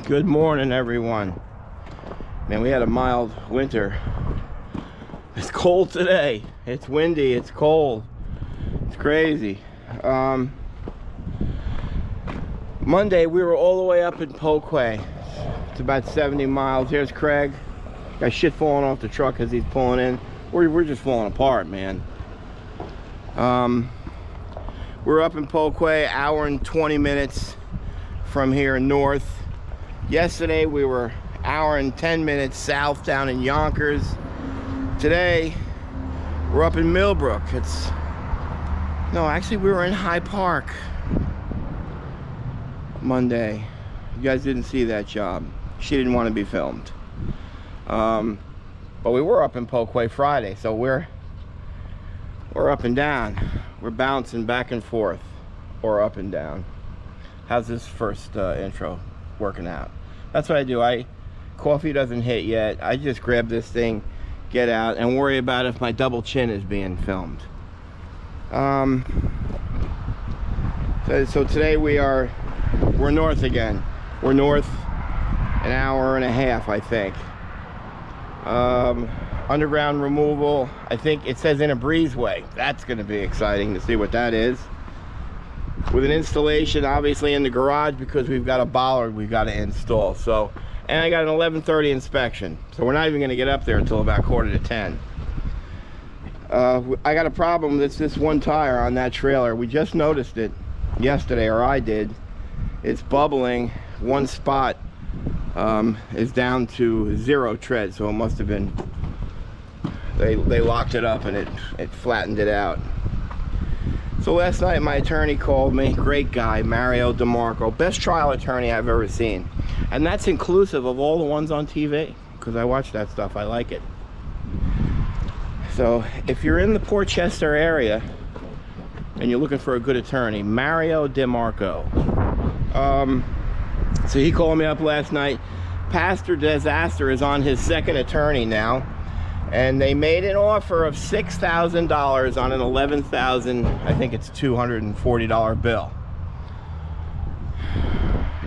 Good morning, everyone. Man, we had a mild winter. It's cold today. It's windy, it's cold. It's crazy. Monday, we were all the way up in Poquay. It's about 70 miles. Here's Craig. Got shit falling off the truck as he's pulling in. We're just falling apart, man. We're up in Poquay, hour and 20 minutes from here north. Yesterday we were hour and 10 minutes south down in Yonkers. Today we're up in Millbrook. Actually we were in High Park Monday. You guys didn't see that job. She didn't want to be filmed. But we were up in Poquay Friday, so we're up and down. We're bouncing back and forth, or up and down. How's this first intro working out? That's what I do. Coffee doesn't hit yet. I just grab this thing, get out, and worry about if my double chin is being filmed. So today we're north again. We're north an hour and a half, I think. Underground removal. I think it says in a breezeway. That's going to be exciting to see what that is. With an installation obviously in the garage because we've got a bollard we've got to install. So, and I got an 11:30 inspection. So we're not even going to get up there until about 9:45. I got a problem. That's this one tire on that trailer. We just noticed it yesterday, or I did. It's bubbling. One spot is down to 0 tread, so it must have been they locked it up and it flattened it out. So last night my attorney called me. Great guy, Mario DeMarco, best trial attorney I've ever seen, and that's inclusive of all the ones on TV, because I watch that stuff. I like it. So if you're in the Port Chester area and you're looking for a good attorney, Mario DeMarco. So he called me up last night. Pastor Disaster is on his second attorney now, and they made an offer of $6,000 on an $11,000, I think it's $240 bill.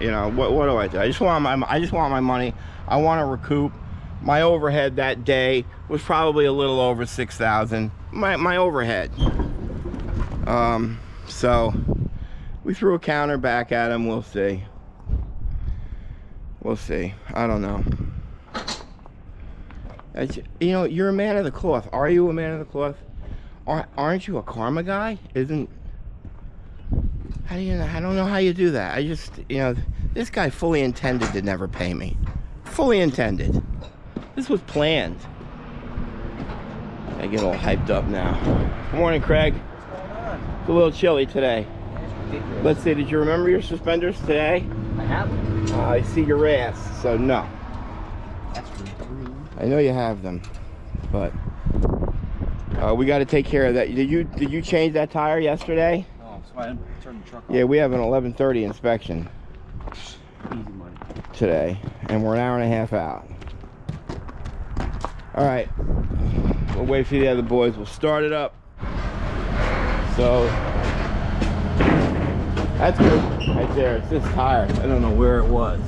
You know, what do I do? I just want my money. I want to recoup. My overhead that day was probably a little over $6,000. My overhead. So we threw a counter back at him. We'll see. We'll see. I don't know. You know, you're a man of the cloth. Are you a man of the cloth? Aren't you a karma guy? I don't know how you do that. This guy fully intended to never pay me. Fully intended. This was planned. I get all hyped up now. Good morning, Craig. What's going on? It's a little chilly today. Let's see, did you remember your suspenders today? I have them. I see your ass, so no. That's rude. I know you have them, but we got to take care of that. Did you change that tire yesterday? Oh, so I didn't turn the truck off. Yeah, we have an 11:30 inspection Easy money. today, and we're an hour and a half out. All right, we'll wait for the other boys. We'll start it up. So that's good right there. It's this tire. I don't know where it was.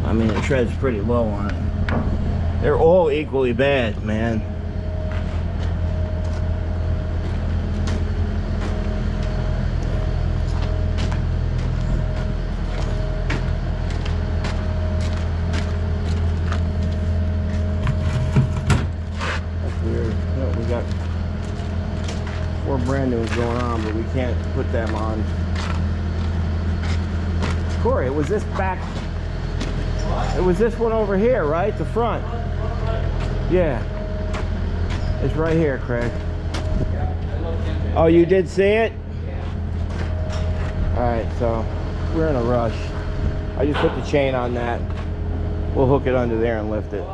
I mean, the tread's pretty low on it. They're all equally bad, man. That's weird. No, we got 4 brand new going on, but we can't put them on. Corey, it was this back. It was this one over here, right? The front. Yeah. It's right here, Craig. Oh, you did see it? Alright, so we're in a rush. I just put the chain on that. We'll hook it under there and lift it.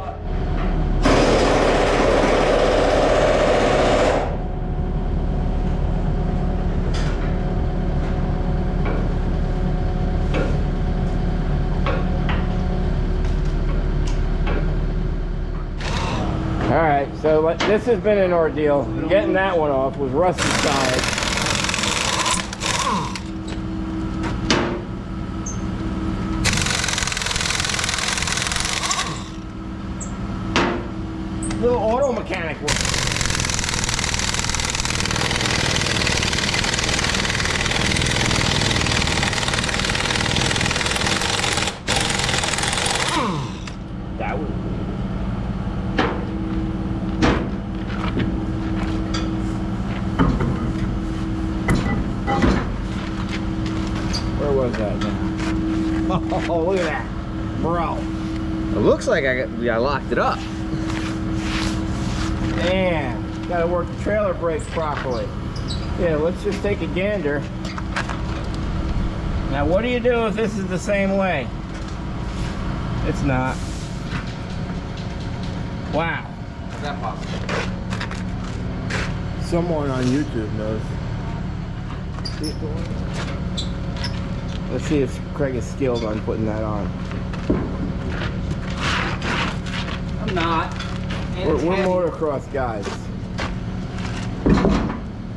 Alright, so this has been an ordeal. Getting that one off was rusty solid. crank work. That was. Where was that now? Oh, look at that. Bro. It looks like I locked it up. Man, gotta work the trailer brakes properly. Yeah, let's just take a gander. Now, what do you do if this is the same way? It's not. Wow. Is that possible? Someone on YouTube knows. See it going? Let's see if Craig is skilled on putting that on. I'm not. We're motocross guys.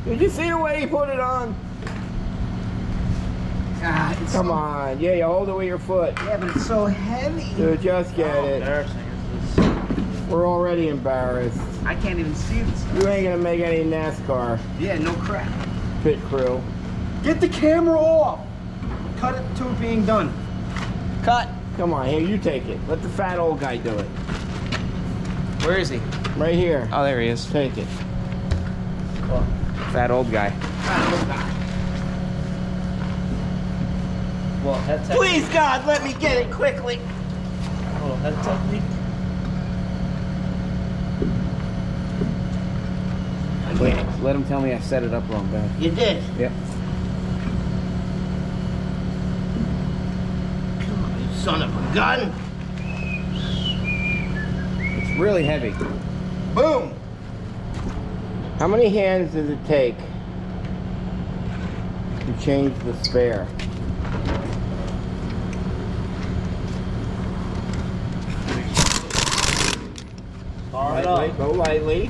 Did you see the way he put it on? God, it's Come on. Yeah, you hold it with your foot. Yeah, but it's so heavy. Dude, just get it. We're already embarrassed. I can't even see this. You ain't gonna make any NASCAR Yeah, no crap. pit crew. Get the camera off. Cut it to it being done. Cut. Come on, here, you take it. Let the fat old guy do it. Where is he? Right here. Oh, there he is. Take it. Fat old guy. Well, head technique. Please, God, let me get it quickly. Well, head technique. Let him tell me I set it up wrong, man. You did. Yep. Come on, you son of a gun. It's really heavy. Boom. How many hands does it take to change the spare? Lightly, go lightly.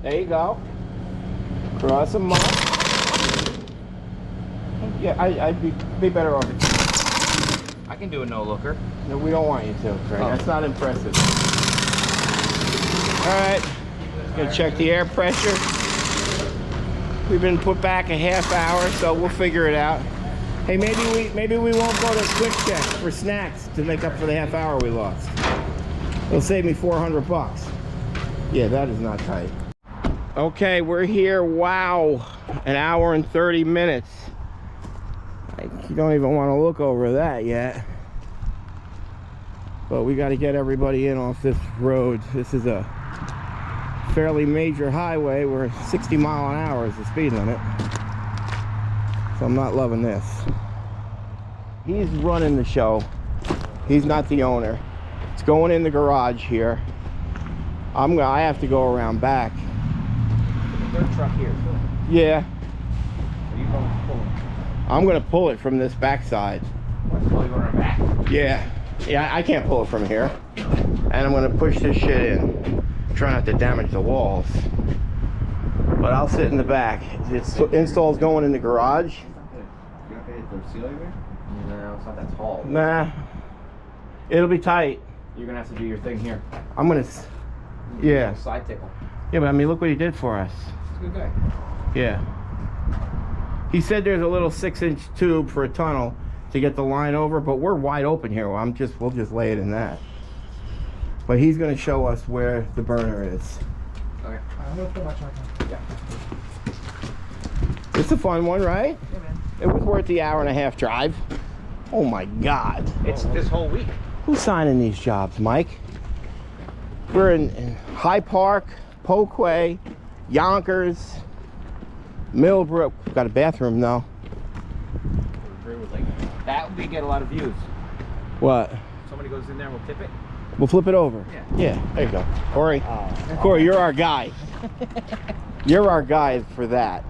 There you go. Cross them up. Yeah, I'd be better off. I can do a no-looker. No, we don't want you to, Craig. Oh. That's not impressive. All right, gonna check the air pressure. We've been put back a half hour, so we'll figure it out. Hey, maybe we won't go to Quick Check for snacks to make up for the half hour we lost. It'll save me $400. Yeah, that is not tight. Okay, we're here. Wow, an hour and 30 minutes. You don't even want to look over that yet. But we got to get everybody in off this road. This is a fairly major highway where 60 mile an hour is the speed limit. So I'm not loving this. He's running the show. He's not the owner. It's going in the garage here. I have to go around back. Their truck here. Yeah, Are you going to pull it? I'm gonna pull it from this backside. What's going around back? Yeah, I can't pull it from here. And I'm gonna push this shit in. Try not to damage the walls. But I'll sit in the back. It's install's going in the garage. You gonna pay the ceiling there? No, it's not that tall. Nah, it'll be tight. You're gonna have to do your thing here. I'm gonna, yeah. Side tickle. Yeah, but I mean, look what he did for us. He's a good guy. Yeah. He said there's a little 6-inch tube for a tunnel to get the line over, but we're wide open here. We'll just lay it in that. But he's gonna show us where the burner is. Okay. I'm gonna put my truck on. Yeah. It's a fun one, right? Yeah, man. It was worth the hour and a half drive. Oh my God. It's this whole week. Who's signing these jobs, Mike? We're in Hyde Park, Poquay, Yonkers, Millbrook. Got a bathroom though. That would get a lot of views. What? Somebody goes in there and we'll tip it. We'll flip it over. Yeah, there you go. Corey. Corey, you're our guy. You're our guy for that.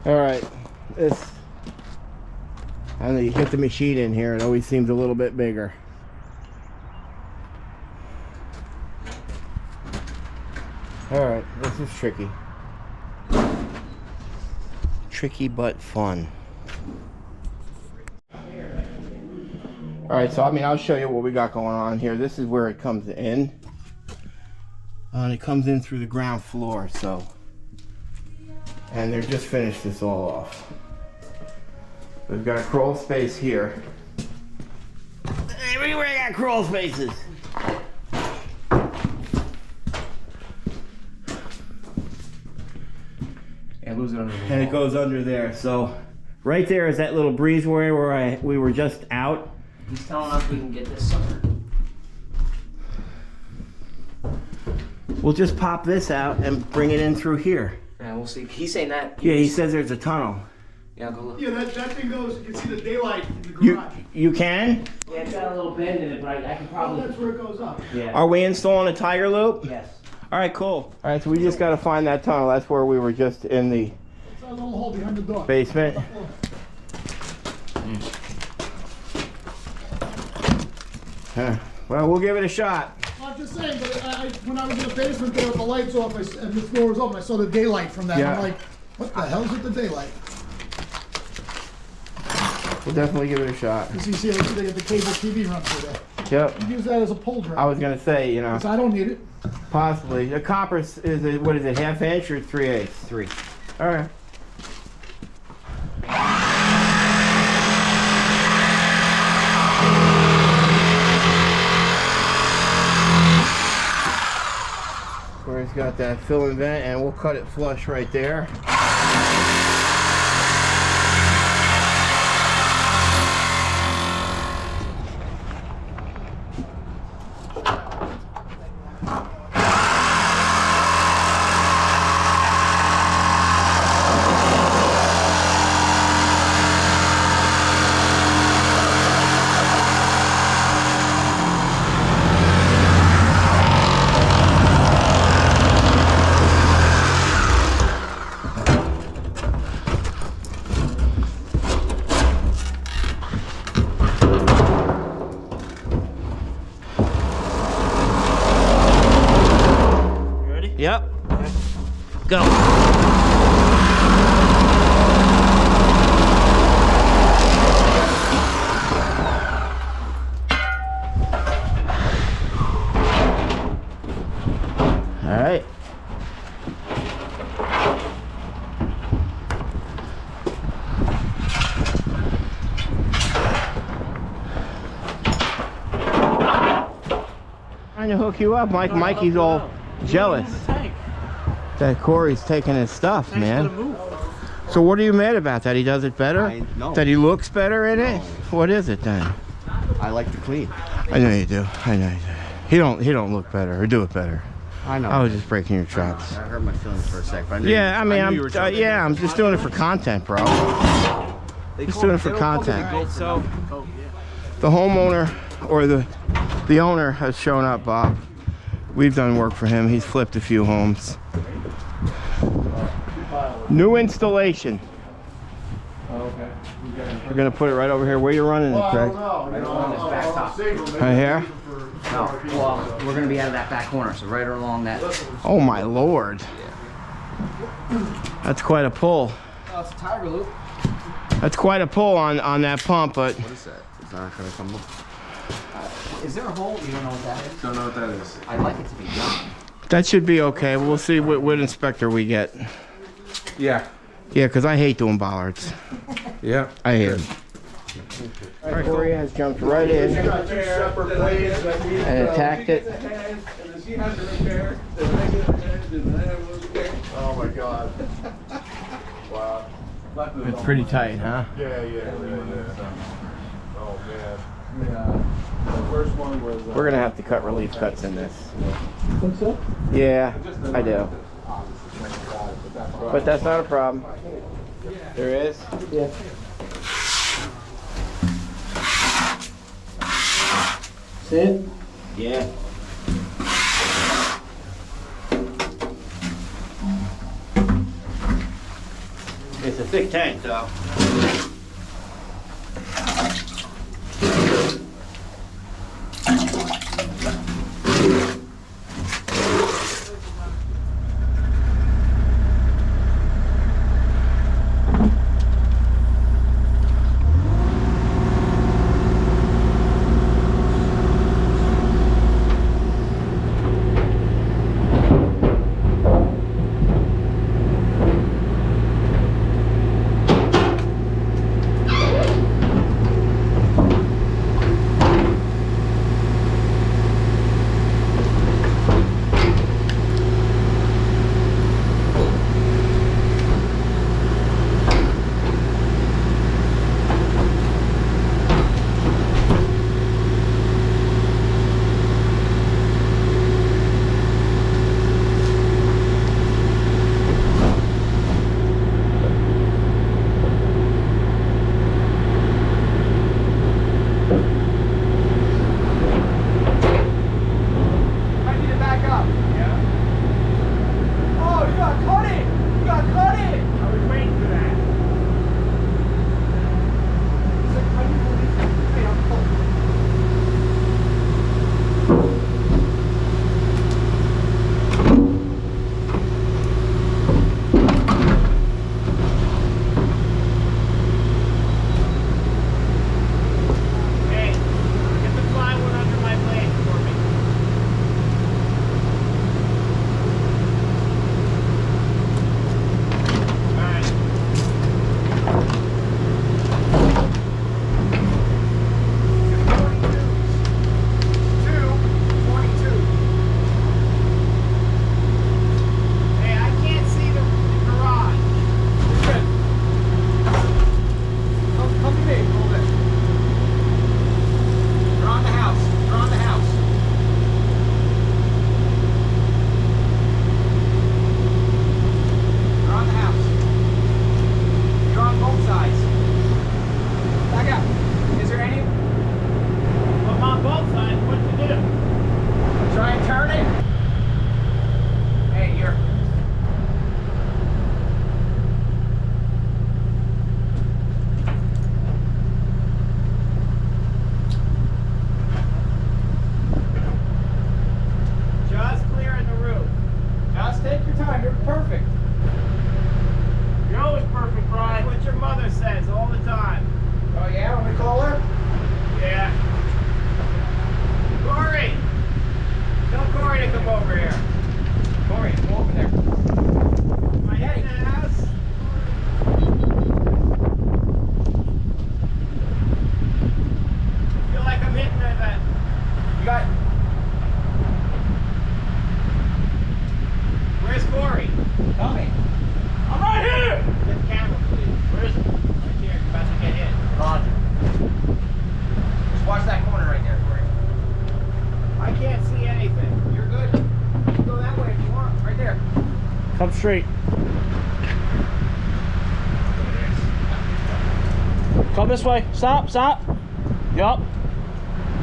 All right, this. I know you get the machine in here, it always seems a little bit bigger. All right, this is tricky. Tricky but fun. All right, so I mean, I'll show you what we got going on here. This is where it comes in. And it comes in through the ground floor, so. And they're just finished this all off. We've got a crawl space here. Everywhere I got crawl spaces. And it goes under there. So right there is that little breezeway where we were just out. He's telling us we can get this summer. We'll just pop this out and bring it in through here. Yeah, we'll see. He's saying that. Yeah, he says there's a tunnel. Yeah, go look. Yeah, that thing goes, you can see the daylight in the garage. You can? Yeah, it's got a little bend in it, but I can probably. That's where it goes up. Yeah. Are we installing a tiger loop? Yes. All right, cool. All right, so we just got to find that tunnel. That's where we were just in the It's a little hole behind the door. basement. Well, we'll give it a shot. I'm just saying, but when I was in the basement there with the lights off and the floor was open, I saw the daylight from that. Yeah. I'm like, what the hell's with the daylight? We'll definitely give it a shot. Because you see, they get the cable TV run through there. Yep. You use that as a pole drive. I was gonna say, you know, 'Cause I don't need it. possibly. The copper is it, what is it, 1/2 inch or 3/8? 3. All right. Where he's got that fill and vent, and we'll cut it flush right there. Yep. Go. All right. Trying to hook you up, Mike. Mikey's all jealous that Corey's taking his stuff, man. So what are you mad about? That he does it better? No. That he looks better in it? What is it then? I like to clean. I know you do. I know you do. He don't look better or do it better. I know. I was just breaking your chops. I hurt my feelings for a sec. But I knew Yeah, I mean, knew you were trying to- yeah, I'm just doing it for content, bro. Just doing it for content. So, The homeowner or the owner has shown up, Bob. We've done work for him. He's flipped a few homes. New installation. Okay. We're gonna put it right over here. Where you running it, Craig? Right here? no, well, we're going to be out of that back corner, so right along that. Oh my lord. That's quite a pull. Oh, it's a tiger loop. That's quite a pull on that pump, but What is that? Is that gonna come up? Is there a hole? You don't know what that is? Don't know what that is. I'd like it to be done. that should be okay. We'll see what inspector we get. Yeah. Yeah, because I hate doing bollards. Yeah. I hate them. All right, Corey has jumped right in and attacked it. Oh my God. Wow. It's pretty tight, huh? Yeah. Oh man. Yeah. The first one was. We're gonna have to cut relief cuts in this. Think so? Yeah, I do. But that's not a problem. There is? Yeah. See it? Yeah. It's It's a thick tank, though. Come straight. Come this way. Stop, stop. Yup.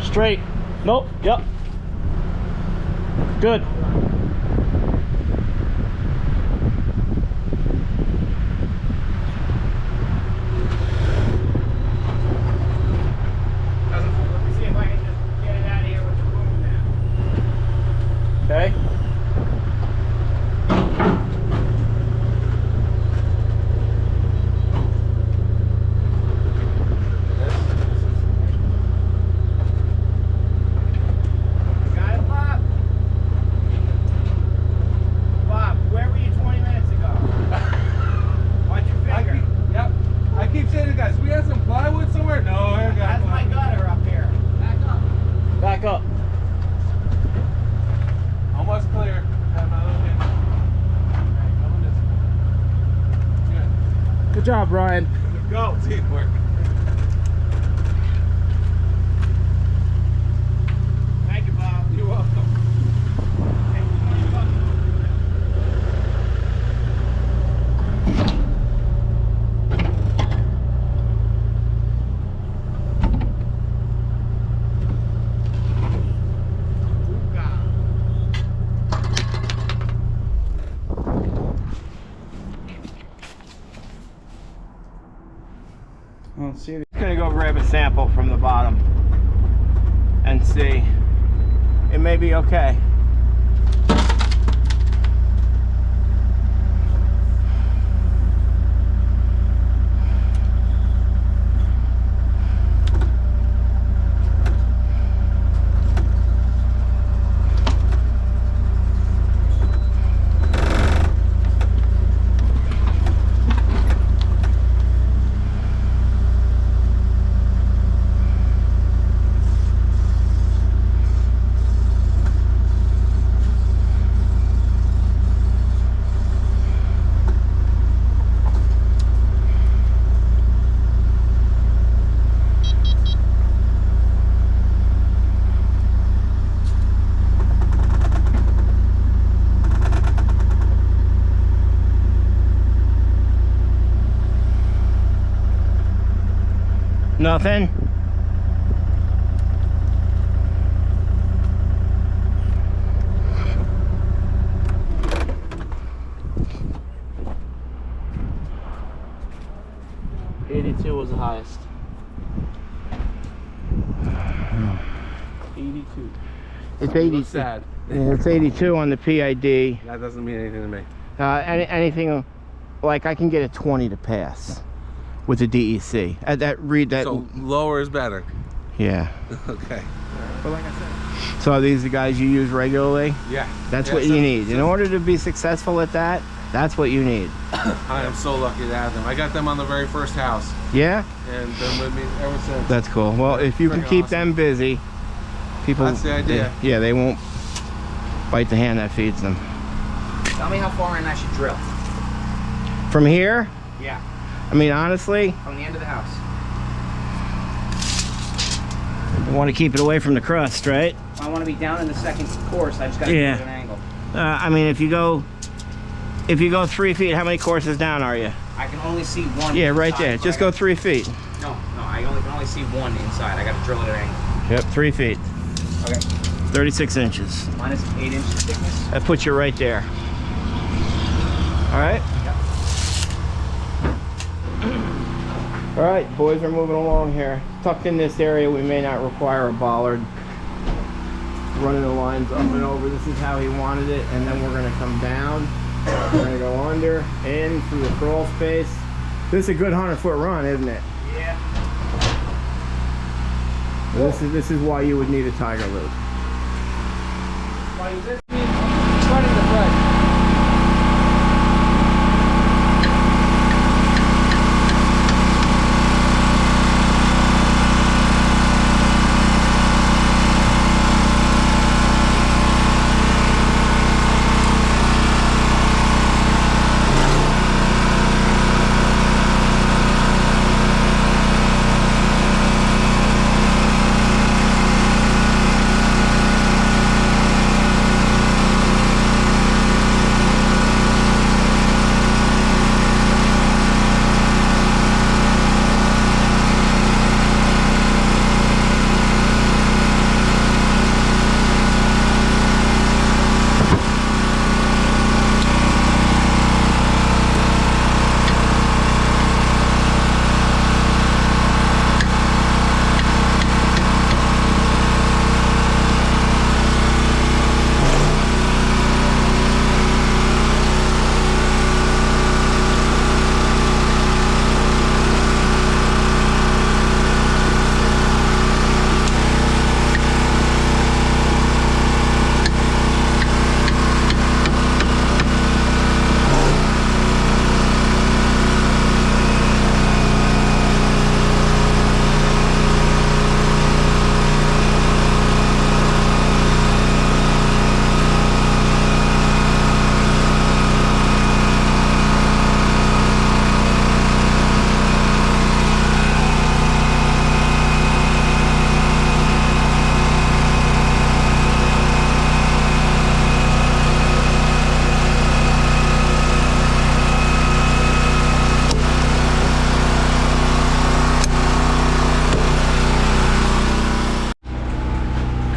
Straight. Nope. Yup. Good. Okay. Back up. Almost clear. Have my little hand. Alright, come on this. Good. Good job, Ryan. Go. Teamwork. Thank you, Bob. You're welcome. I don't see it. I'm gonna go grab a sample from the bottom and see. It may be okay. Nothing? $82 was the highest. 82. It's 80. Sad. It's 82 on the PID. That doesn't mean anything to me. Anything like I can get a 20 to pass with the DEC. Read that. So lower is better. Yeah. Okay. But like I said. So these are the guys you use regularly? Yeah. That's Yeah, what you need. In order to be successful at that, that's what you need. I am so lucky to have them. I got them on the very first house, Yeah? and been with me ever since. That's cool. Well, if you can Freaking keep awesome. them busy, people... That's the idea. Yeah, they won't bite the hand that feeds them. Tell me how far in I should drill. From here, Yeah. I mean, honestly, From the end of the house. you want to keep it away from the crust, right? I want to be down in the second course. I just got to Yeah. do an angle. I mean, if you go 3 feet, how many courses down are you? I can only see one. Yeah, right inside, there. but Just I go got- 3 feet. No, I can only see one inside. I got to drill it at an angle. Yep, 3 feet. Okay. 36 inches. Minus 8 inches thickness. That puts you right there. All right? All right, boys are moving along here. Tucked in this area, we may not require a bollard. Running the lines up and over. This is how he wanted it, and then we're gonna come down. We're gonna go under, in, through the crawl space. This is a good 100-foot run, isn't it? Yeah. This is why you would need a tiger loop. Starting the front.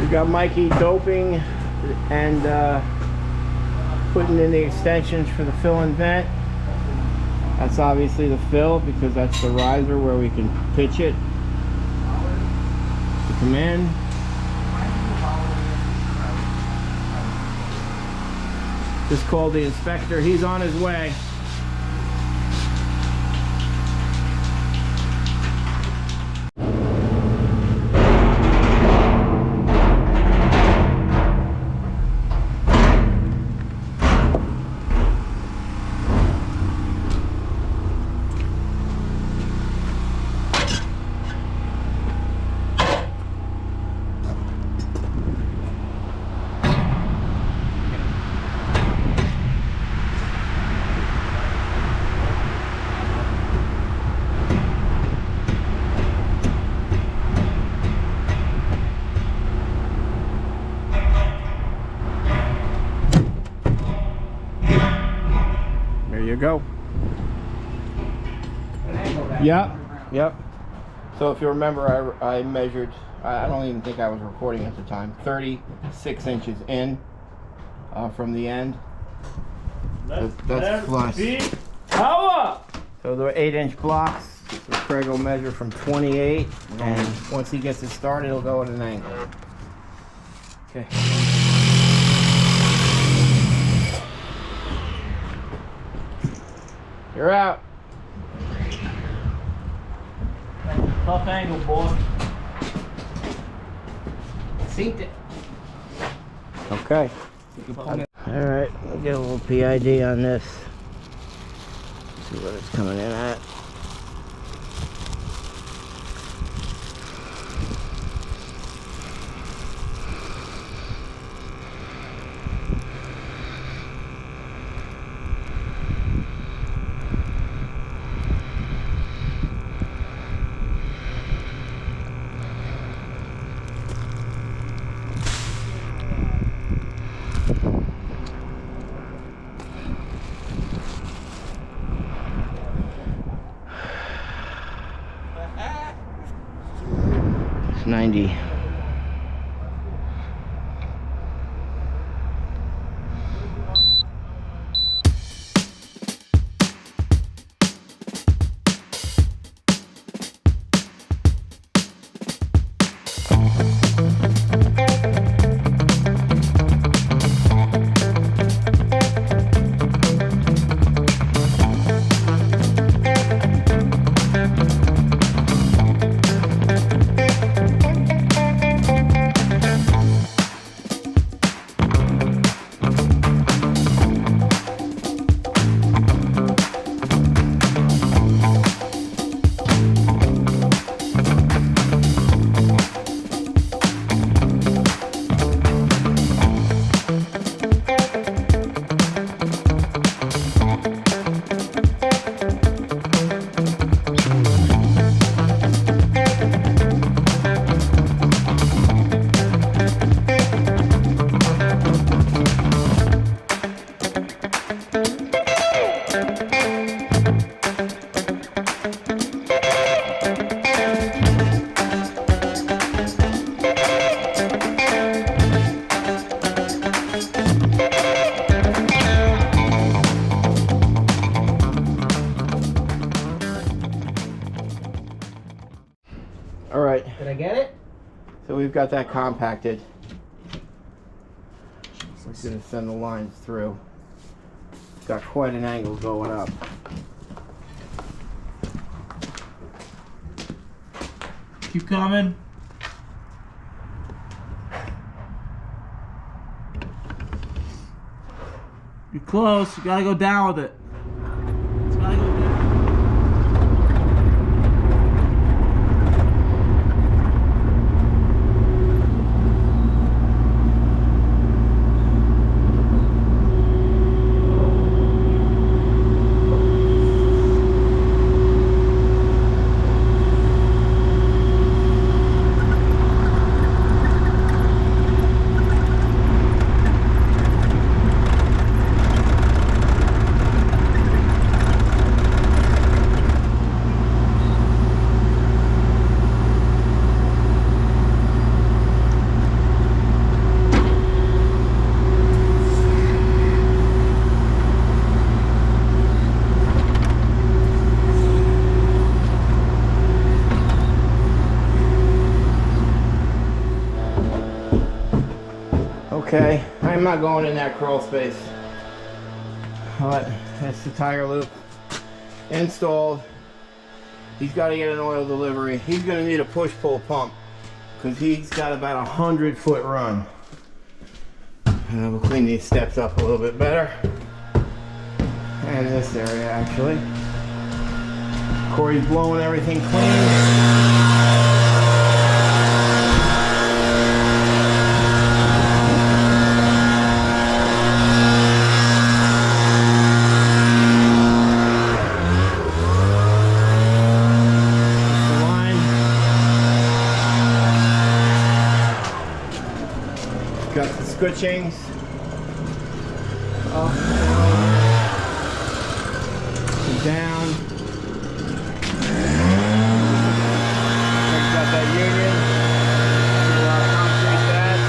We got Mikey doping and putting in the extensions for the fill and vent. That's obviously the fill because that's the riser where we can pitch it to come in. Just called the inspector. He's on his way. There you go. Yep. So if you remember, I measured, I don't even think I was recording at the time, 36 inches in from the end. That's flush. Power! So they're 8-inch blocks. So Craig will measure from 28, and once he gets it started, he'll go at an angle. Okay. You're out. Tough angle, boy. Synced it. Okay. Alright, we'll get a little PID on this. See what it's coming in at. It's 90. All right. Did I get it? So we've got that compacted. We're going to send the lines through. It's got quite an angle going up. Keep coming. You're close. You gotta go down with it. It's gotta go down. Okay, I'm not going in that crawl space. But that's the tire loop installed. He's got to get an oil delivery. He's going to need a push-pull pump because he's got about 100-foot run. We'll clean these steps up a little bit better. And this area, actually. Corey's blowing everything clean. Got the scutchings up and down. Got that union. A lot of concrete that.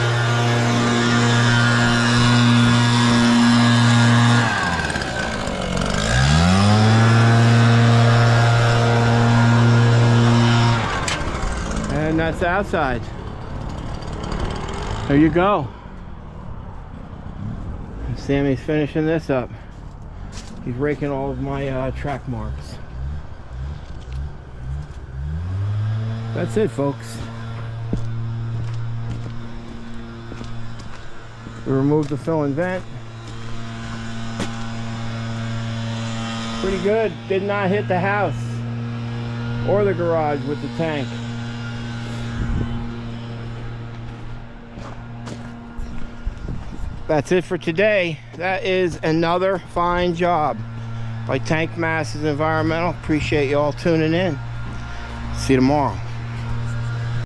And that's the outside. There you go. Sammy's finishing this up. He's raking all of my track marks. That's it, folks. We removed the fill and vent. Pretty good. Did not hit the house or the garage with the tank. That's it for today. That is another fine job by Tank Masters Environmental. Appreciate you all tuning in. See you tomorrow.